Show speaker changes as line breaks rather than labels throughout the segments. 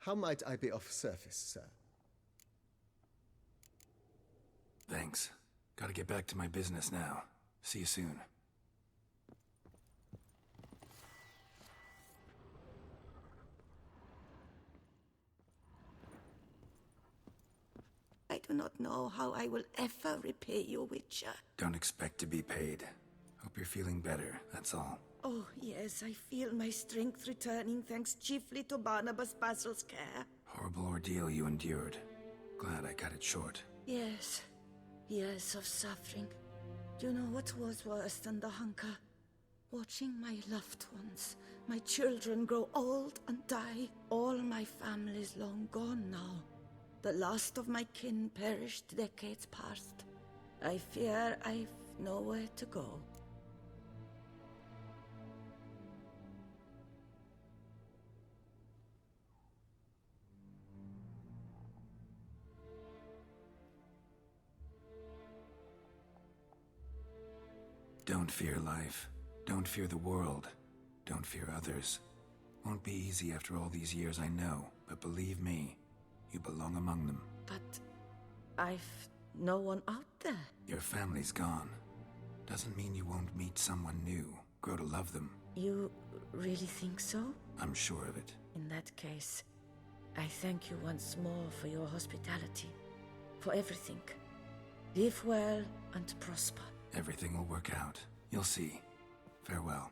How might I be of service, sir?
Thanks. Gotta get back to my business now. See you soon.
I do not know how I will ever repay you, Witcher.
Don't expect to be paid. Hope you're feeling better, that's all.
Oh, yes, I feel my strength returning thanks chiefly to Barnabas Basil's care.
Horrible ordeal you endured. Glad I cut it short.
Yes, years of suffering. Do you know what was worse than the hunger? Watching my loved ones, my children grow old and die. All my family's long gone now. The last of my kin perished decades past. I fear I've nowhere to go.
Don't fear life. Don't fear the world. Don't fear others. Won't be easy after all these years, I know, but believe me, you belong among them.
But I've no one out there.
Your family's gone. Doesn't mean you won't meet someone new, grow to love them.
You really think so?
I'm sure of it.
In that case, I thank you once more for your hospitality, for everything. Live well and prosper.
Everything will work out. You'll see. Farewell.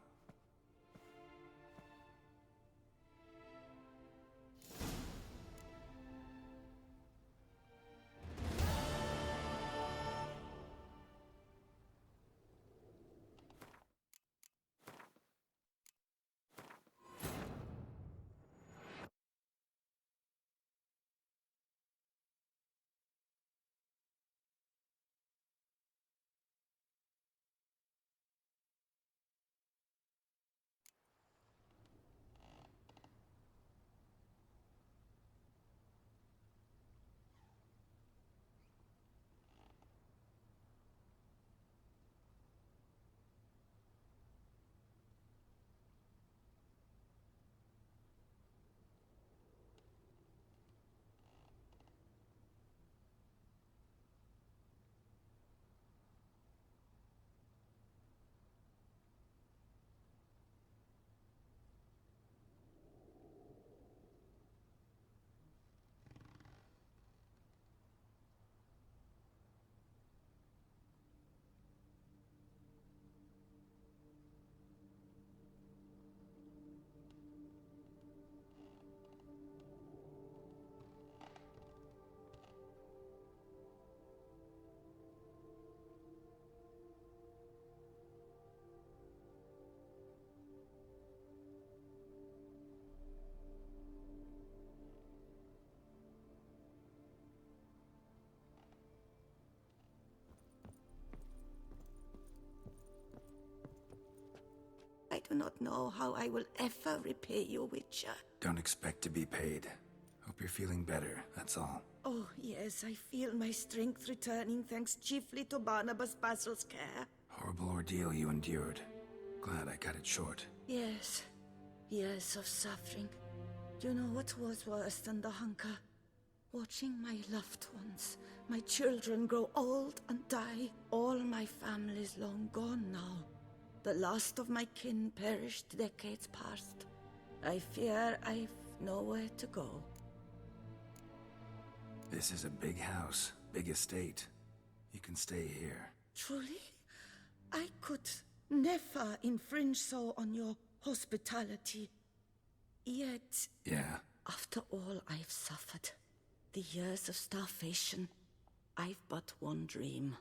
I do not know how I will ever repay you, Witcher.
Don't expect to be paid. Hope you're feeling better, that's all.
Oh, yes, I feel my strength returning thanks chiefly to Barnabas Basil's care.
Horrible ordeal you endured. Glad I cut it short.
Yes, years of suffering. Do you know what was worse than the hunger? Watching my loved ones, my children grow old and die. All my family's long gone now. The last of my kin perished decades past. I fear I've nowhere to go.
This is a big house, big estate. You can stay here.
Truly? I could never infringe so on your hospitality. Yet,
Yeah?
after all I've suffered, the years of starvation, I've but one dream.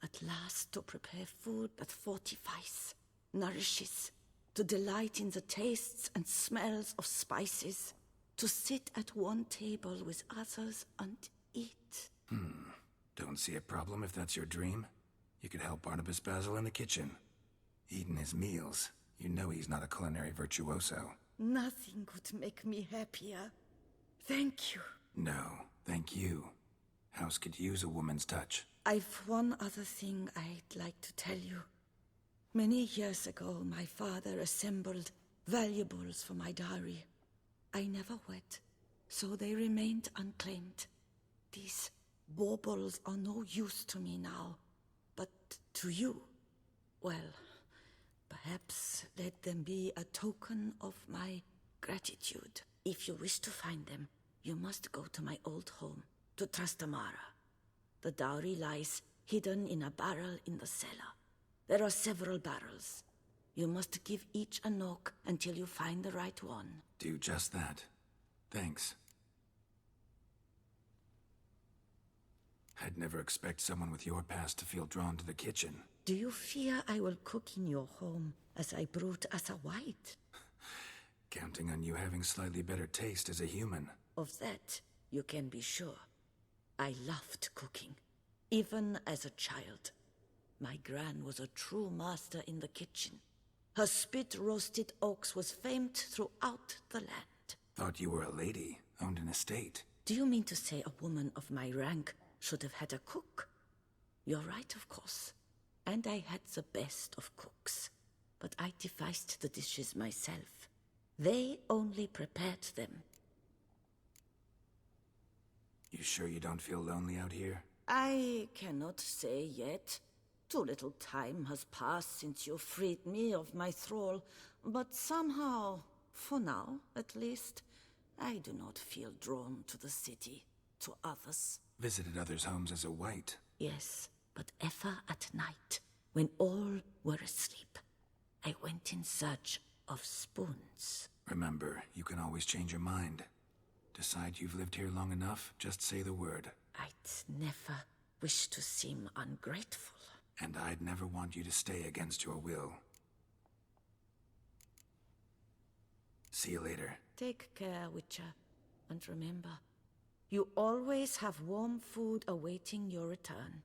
At last to prepare food that fortifies, nourishes, to delight in the tastes and smells of spices, to sit at one table with others and eat.
Don't see a problem if that's your dream. You could help Barnabas Basil in the kitchen. Eating his meals. You know he's not a culinary virtuoso.
Nothing could make me happier. Thank you.
No, thank you. House could use a woman's touch.
I've one other thing I'd like to tell you. Many years ago, my father assembled valuables for my dowry. I never wed. So they remained unclaimed. These baubles are no use to me now, but to you, well, perhaps let them be a token of my gratitude. If you wish to find them, you must go to my old home, to Trastamara. The dowry lies hidden in a barrel in the cellar. There are several barrels. You must give each a knock until you find the right one.
Do just that. Thanks. I'd never expect someone with your past to feel drawn to the kitchen.
Do you fear I will cook in your home as I brewed as a white?
Counting on you having slightly better taste as a human.
Of that, you can be sure. I loved cooking, even as a child. My gran was a true master in the kitchen. Her spit-roasted oaks was famed throughout the land.
Thought you were a lady, owned an estate.
Do you mean to say a woman of my rank should have had a cook? You're right, of course. And I had the best of cooks. But I devised the dishes myself. They only prepared them.
You sure you don't feel lonely out here?
I cannot say yet. Too little time has passed since you freed me of my thrall, but somehow, for now at least, I do not feel drawn to the city, to others.
Visited others' homes as a white.
Yes, but ever at night, when all were asleep, I went in search of spoons.
Remember, you can always change your mind. Decide you've lived here long enough, just say the word.
I'd never wish to seem ungrateful.
And I'd never want you to stay against your will. See you later.
Take care, Witcher. And remember, you always have warm food awaiting your return.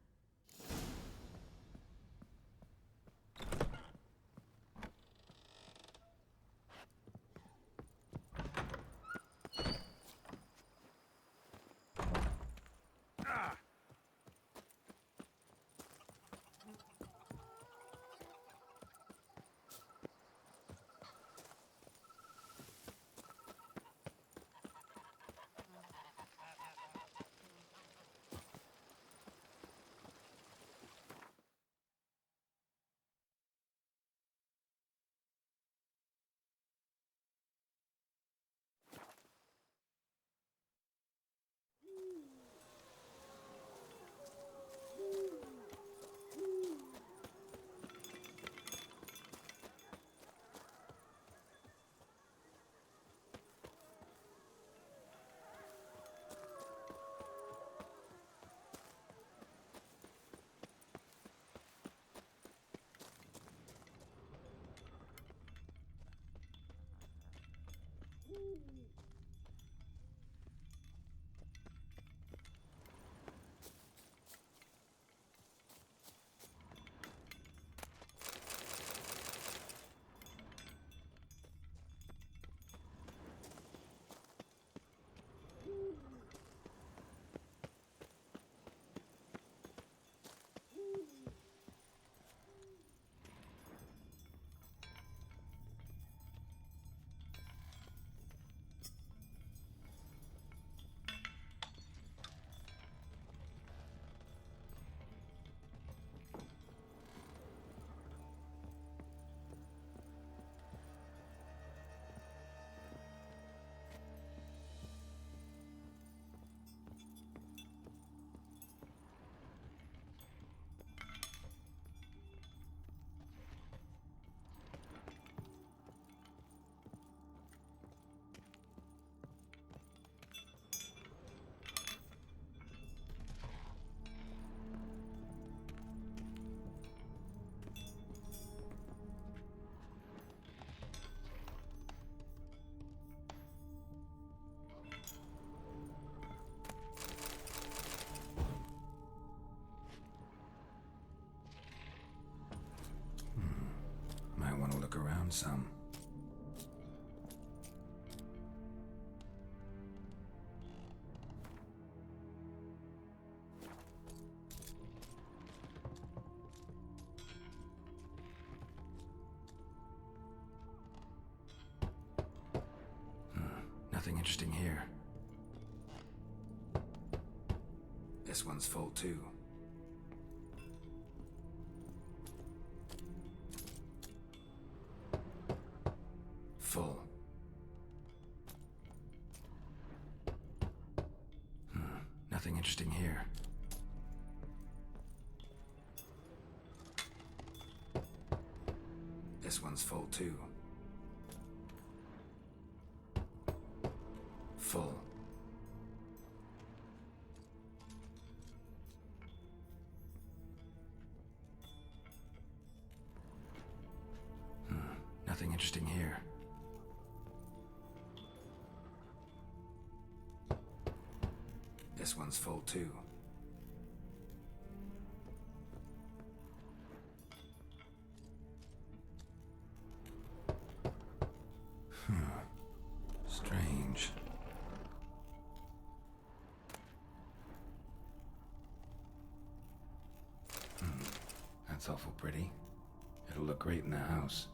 Might want to look around some. Nothing interesting here. This one's full too. Full. Nothing interesting here. This one's full too. Full. Nothing interesting here. This one's full too. Strange. That's awful pretty. It'll look great in the house.